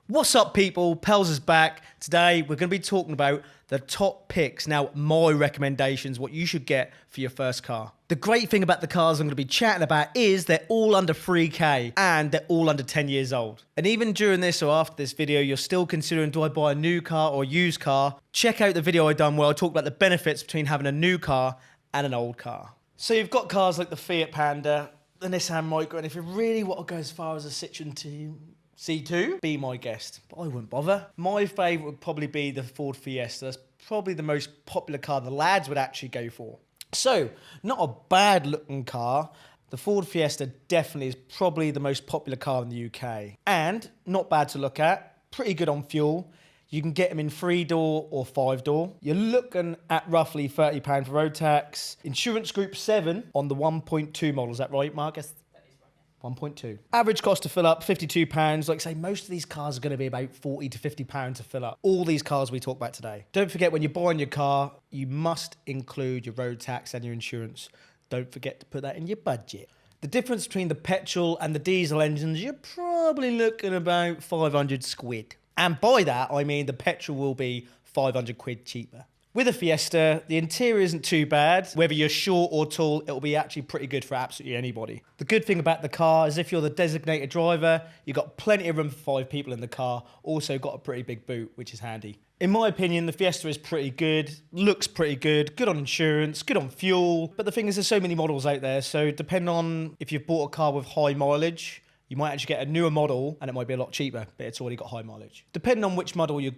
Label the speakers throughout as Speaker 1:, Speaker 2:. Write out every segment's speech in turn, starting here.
Speaker 1: What's up, people? Pels is back. Today, we're going to be talking about the top picks. Now, my recommendations, what you should get for your first car. The great thing about the cars I'm going to be chatting about is they're all under 3K and they're all under 10 years old. And even during this or after this video, you're still considering, do I buy a new car or a used car? Check out the video I done where I talk about the benefits between having a new car and an old car. So you've got cars like the Fiat Panda, the Nissan Micra, and if you really want to go as far as a Citroen C2, be my guest, but I wouldn't bother. My favourite would probably be the Ford Fiesta. That's probably the most popular car the lads would actually go for. So, not a bad looking car. The Ford Fiesta definitely is probably the most popular car in the UK. And not bad to look at, pretty good on fuel. You can get them in 3-door or 5-door. You're looking at roughly £30 for road tax. Insurance Group 7 on the 1.2 model, is that right, Marcus? 1.2. Average cost to fill up, £52. Like I say, most of these cars are going to be about £40 to £50 to fill up. All these cars we talk about today. Don't forget, when you're buying your car, you must include your road tax and your insurance. Don't forget to put that in your budget. The difference between the petrol and the diesel engines, you're probably looking about 500 squid. And by that, I mean the petrol will be 500 quid cheaper. With a Fiesta, the interior isn't too bad. Whether you're short or tall, it'll be actually pretty good for absolutely anybody. The good thing about the car is if you're the designated driver, you've got plenty of room for 5 people in the car. Also got a pretty big boot, which is handy. In my opinion, the Fiesta is pretty good, looks pretty good on insurance, good on fuel. But the thing is, there's so many models out there. So depending on if you've bought a car with high mileage, you might actually get a newer model and it might be a lot cheaper, but it's already got high mileage. Depending on which model you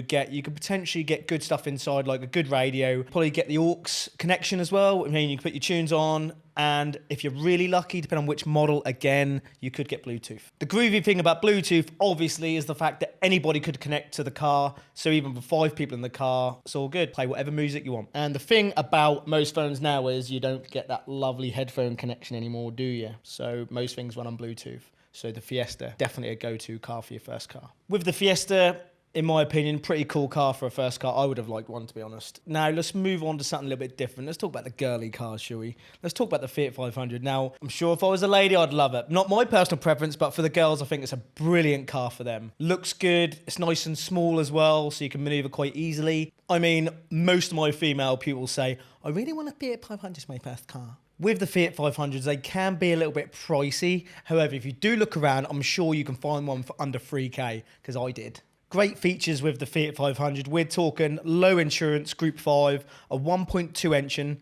Speaker 1: get, you could potentially get good stuff inside, like a good radio, probably get the aux connection as well. I mean, you can put your tunes on, and if you're really lucky, depending on which model, again, you could get Bluetooth. The groovy thing about Bluetooth, obviously, is the fact that anybody could connect to the car. So even with 5 people in the car, it's all good. Play whatever music you want. And the thing about most phones now is you don't get that lovely headphone connection anymore, do you? So most things run on Bluetooth. So the Fiesta, definitely a go-to car for your first car. With the Fiesta, in my opinion, pretty cool car for a first car. I would have liked one, to be honest. Now, let's move on to something a little bit different. Let's talk about the girly cars, shall we? Let's talk about the Fiat 500. Now, I'm sure if I was a lady, I'd love it. Not my personal preference, but for the girls, I think it's a brilliant car for them. Looks good. It's nice and small as well, so you can maneuver quite easily. I mean, most of my female people say, I really want a Fiat 500 as my first car. With the Fiat 500s, they can be a little bit pricey. However, if you do look around, I'm sure you can find one for under 3K, because I did. Great features with the Fiat 500. We're talking low insurance, Group 5, a 1.2 engine.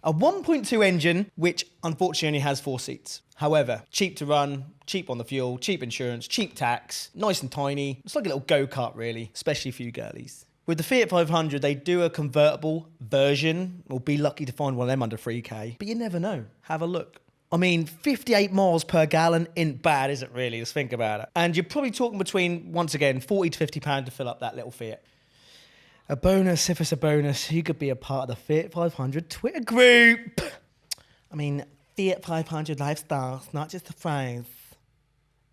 Speaker 1: A 1.2 engine, which unfortunately only has 4 seats. However, cheap to run, cheap on the fuel, cheap insurance, cheap tax, nice and tiny. It's like a little go-kart, really, especially for you girlies. With the Fiat 500, they do a convertible version. We'll be lucky to find one of them under 3K, but you never know. Have a look. I mean, 58 miles per gallon isn't bad, is it really? Let's think about it. And you're probably talking between, once again, £40 to £50 to fill up that little Fiat. A bonus, if it's a bonus, you could be a part of the Fiat 500 Twitter group. I mean, Fiat 500 lifestyle, it's not just a phrase,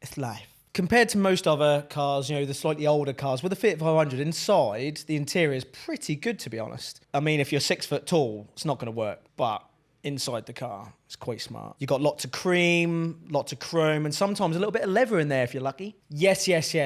Speaker 1: it's life. Compared to most other cars, you know, the slightly older cars, with the Fiat 500 inside, the interior is pretty good, to be honest. I mean, if you're 6 foot tall, it's not going to work, but inside the car, it's quite smart. You've got lots of cream, lots of chrome, and sometimes a little bit of leather in there if you're lucky. Yes.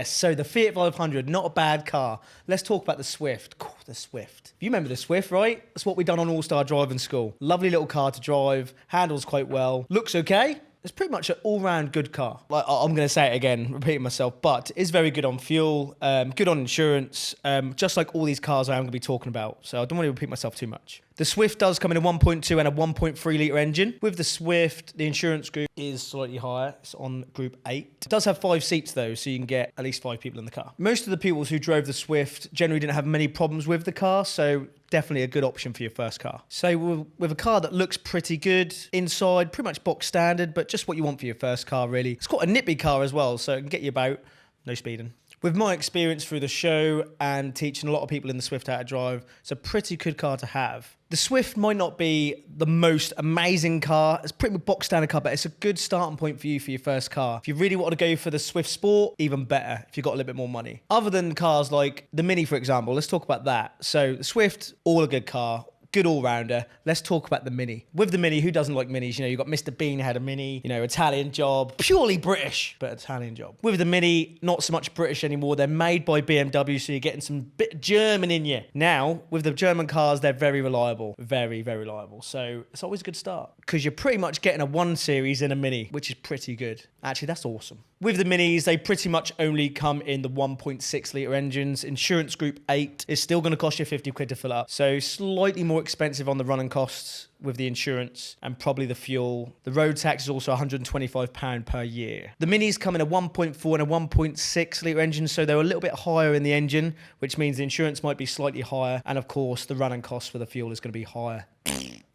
Speaker 1: So the Fiat 500, not a bad car. Let's talk about the Swift. The Swift. You remember the Swift, right? That's what we done on All-Star Driving School. Lovely little car to drive, handles quite well, looks okay. It's pretty much an all-round good car. Like, I'm going to say it again, repeating myself, but it's very good on fuel, good on insurance, just like all these cars I am going to be talking about. So I don't want to repeat myself too much. The Swift does come in a 1.2 and a 1.3 litre engine. With the Swift, the insurance group is slightly higher. It's on Group 8. It does have 5 seats, though, so you can get at least 5 people in the car. Most of the people who drove the Swift generally didn't have many problems with the car, so definitely a good option for your first car. So with a car that looks pretty good inside, pretty much box standard, but just what you want for your first car, really. It's quite a nippy car as well, so it can get you about, no speeding. With my experience through the show and teaching a lot of people in the Swift how to drive, it's a pretty good car to have. The Swift might not be the most amazing car. It's pretty much box standard car, but it's a good starting point for you for your first car. If you really want to go for the Swift Sport, even better if you've got a little bit more money. Other than cars like the Mini, for example, let's talk about that. So the Swift, all a good car. good all-rounder. Let's talk about the Mini. With the Mini, who doesn't like Minis? You know, you've got Mr. Bean had a Mini, you know, Italian job, purely British, but Italian job. With the Mini, not so much British anymore. They're made by BMW, so you're getting some bit of German in you. Now, with the German cars, they're very reliable. Very, very reliable. So it's always a good start because you're pretty much getting a 1 Series in a Mini, which is pretty good. Actually, that's awesome. With the Minis, they pretty much only come in the 1.6 litre engines. Insurance Group 8 is still going to cost you 50 quid to fill up. So slightly more expensive on the running costs with the insurance and probably the fuel. The road tax is also £125 per year. The Minis come in a 1.4 and a 1.6 litre engine, so they're a little bit higher in the engine, which means the insurance might be slightly higher. And of course, the running costs for the fuel is going to be higher.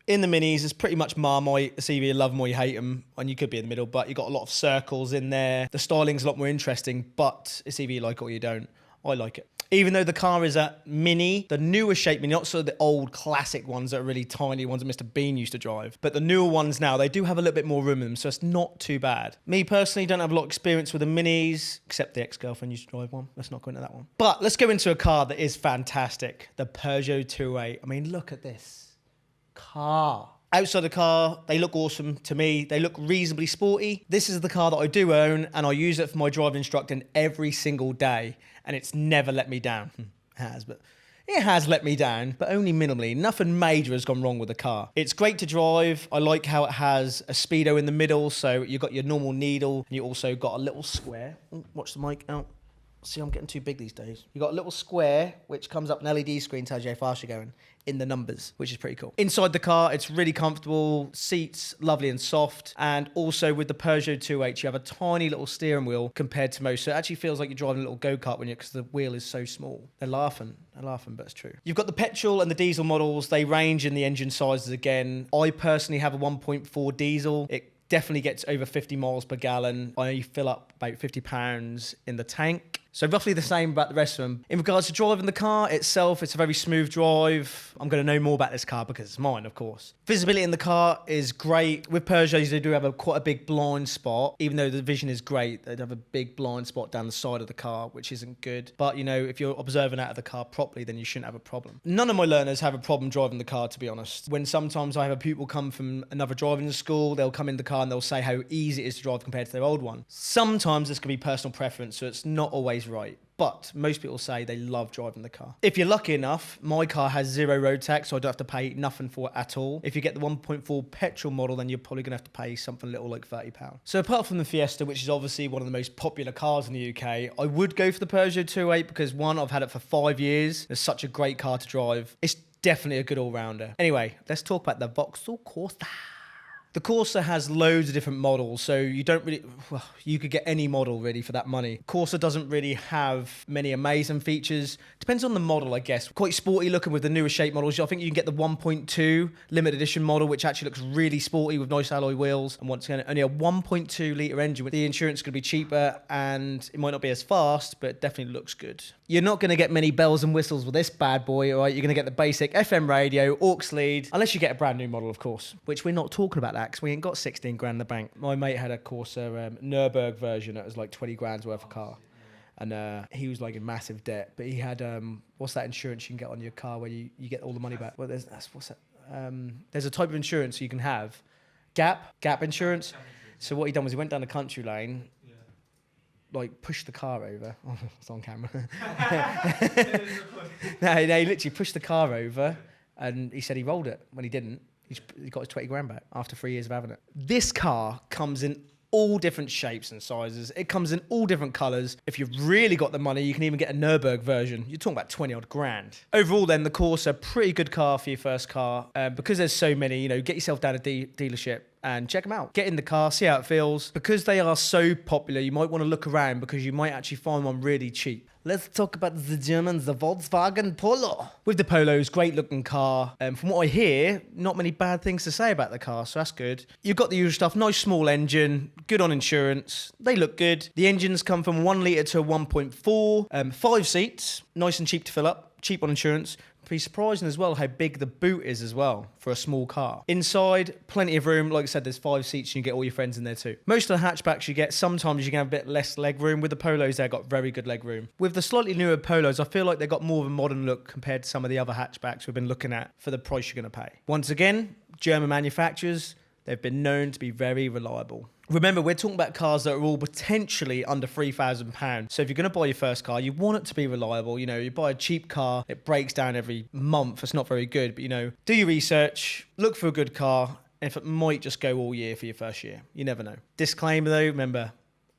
Speaker 1: In the Minis, it's pretty much Marmite. It's either you love them or you hate them, and you could be in the middle, but you've got a lot of circles in there. The styling's a lot more interesting, but it's either you like it or you don't. I like it. Even though the car is a Mini, the newer shape Mini, not sort of the old classic ones that are really tiny, ones that Mr. Bean used to drive, but the newer ones now, they do have a little bit more room in them, so it's not too bad. Me personally, don't have a lot of experience with the Minis, except the ex-girlfriend used to drive one. Let's not go into that one. But let's go into a car that is fantastic, the Peugeot 208. I mean, look at this car. Outside the car, they look awesome to me. They look reasonably sporty. This is the car that I do own, and I use it for my driving instructing every single day, and it's never let me down. It has let me down, but only minimally. Nothing major has gone wrong with the car. It's great to drive. I like how it has a speedo in the middle, so you've got your normal needle, and you also got a little square. Ooh, watch the mic out. See, I'm getting too big these days. You've got a little square, which comes up an LED screen, tells you how fast you're going in the numbers, which is pretty cool. Inside the car, it's really comfortable. Seats, lovely and soft. And also with the Peugeot 208, you have a tiny little steering wheel compared to most. So it actually feels like you're driving a little go-kart because the wheel is so small. They're laughing, but it's true. You've got the petrol and the diesel models. They range in the engine sizes again. I personally have a 1.4 diesel. It definitely gets over 50 miles per gallon. I fill up about £50 in the tank. So roughly the same about the rest of them. In regards to driving the car itself, it's a very smooth drive. I'm going to know more about this car because it's mine, of course. Visibility in the car is great. With Peugeots, they do have quite a big blind spot. Even though the vision is great, they'd have a big blind spot down the side of the car, which isn't good. But, you know, if you're observing out of the car properly, then you shouldn't have a problem. None of my learners have a problem driving the car, to be honest. When sometimes I have a pupil come from another driving school, they'll come in the car and they'll say how easy it is to drive compared to their old one. Sometimes this can be personal preference, so it's not always right. But most people say they love driving the car. If you're lucky enough, my car has 0 road tax, so I don't have to pay nothing for it at all. If you get the 1.4 petrol model, then you're probably going to have to pay something little like £30. So apart from the Fiesta, which is obviously one of the most popular cars in the UK, I would go for the Peugeot 208 because one, I've had it for 5 years. It's such a great car to drive. It's definitely a good all-rounder. Anyway, let's talk about the Vauxhall Corsa. The Corsa has loads of different models, so you don't really... Well, you could get any model, really, for that money. Corsa doesn't really have many amazing features. Depends on the model, I guess. Quite sporty looking with the newer shape models. I think you can get the 1.2 limited edition model, which actually looks really sporty with nice alloy wheels. And once again, only a 1.2 litre engine. With the insurance going to be cheaper, and it might not be as fast, but it definitely looks good. You're not going to get many bells and whistles with this bad boy, all right? You're going to get the basic FM radio, aux lead, unless you get a brand new model, of course, which we're not talking about that because we ain't got 16 grand in the bank. My mate had a Corsa Nürburg version that was like 20 grand's worth of car. And he was like in massive debt, but he had, what's that insurance you can get on your car where you get all the money back? Well, what's that? There's a type of insurance you can have. Gap insurance. So what he done was he went down the country lane, like pushed the car over. Oh, it's on camera. No, he literally pushed the car over, and he said he rolled it. When he didn't, he got his 20 grand back after 3 years of having it. This car comes in all different shapes and sizes. It comes in all different colours. If you've really got the money, you can even get a Nürburg version. You're talking about 20 odd grand. Overall then, the Corsa, pretty good car for your first car. Because there's so many, you know, get yourself down a dealership and check them out. Get in the car, see how it feels. Because they are so popular, you might want to look around because you might actually find one really cheap. Let's talk about the Germans, the Volkswagen Polo. With the Polos, great looking car. From what I hear, not many bad things to say about the car, so that's good. You've got the usual stuff, nice small engine, good on insurance. They look good. The engines come from 1 litre to 1.4, 5 seats, nice and cheap to fill up, cheap on insurance. Be surprising as well how big the boot is as well for a small car. Inside, plenty of room. Like I said, there's 5 seats and you get all your friends in there too. Most of the hatchbacks you get, sometimes you can have a bit less leg room. With the Polos, they've got very good leg room. With the slightly newer Polos, I feel like they've got more of a modern look compared to some of the other hatchbacks we've been looking at for the price you're going to pay. Once again, German manufacturers, they've been known to be very reliable. Remember, we're talking about cars that are all potentially under £3,000. So if you're going to buy your first car, you want it to be reliable. You know, you buy a cheap car, it breaks down every month. It's not very good. But, you know, do your research, look for a good car. And if it might just go all year for your first year, you never know. Disclaimer though, remember,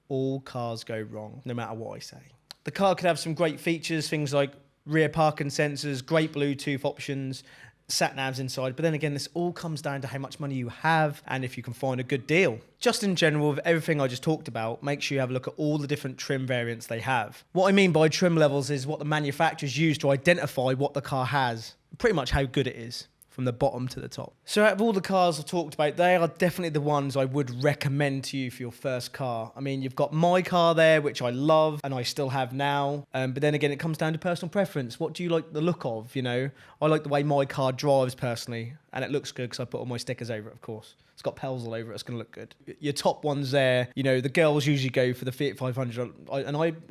Speaker 1: all cars go wrong, no matter what I say. The car could have some great features, things like rear parking sensors, great Bluetooth options, sat navs inside, but then again, this all comes down to how much money you have and if you can find a good deal. Just in general, with everything I just talked about, make sure you have a look at all the different trim variants they have. What I mean by trim levels is what the manufacturers use to identify what the car has, pretty much how good it is, from the bottom to the top. So out of all the cars I've talked about, they are definitely the ones I would recommend to you for your first car. I mean, you've got my car there, which I love and I still have now. But then again, it comes down to personal preference. What do you like the look of, you know? I like the way my car drives personally, and it looks good because I put all my stickers over it, of course. It's got pels all over it. It's going to look good. Your top ones there, you know, the girls usually go for the Fiat 500.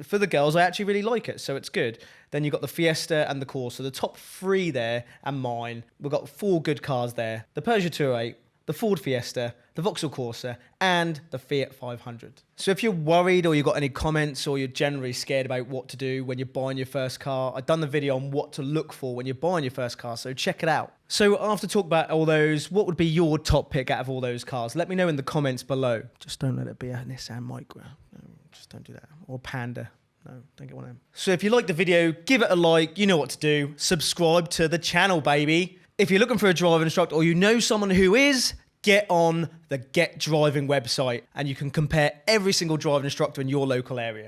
Speaker 1: For the girls, I actually really like it, so it's good. Then you've got the Fiesta and the Corsa. So the top 3 there and mine. We've got 4 good cars there. The Peugeot 208, the Ford Fiesta, the Vauxhall Corsa, and the Fiat 500. So if you're worried or you've got any comments or you're generally scared about what to do when you're buying your first car, I've done the video on what to look for when you're buying your first car, so check it out. So after talk about all those, what would be your top pick out of all those cars? Let me know in the comments below. Just don't let it be a Nissan Micra. No, just don't do that. Or Panda. No, don't get one of them. So if you like the video, give it a like. You know what to do. Subscribe to the channel, baby. If you're looking for a driving instructor or you know someone who is, get on the Get Driving website and you can compare every single driving instructor in your local area.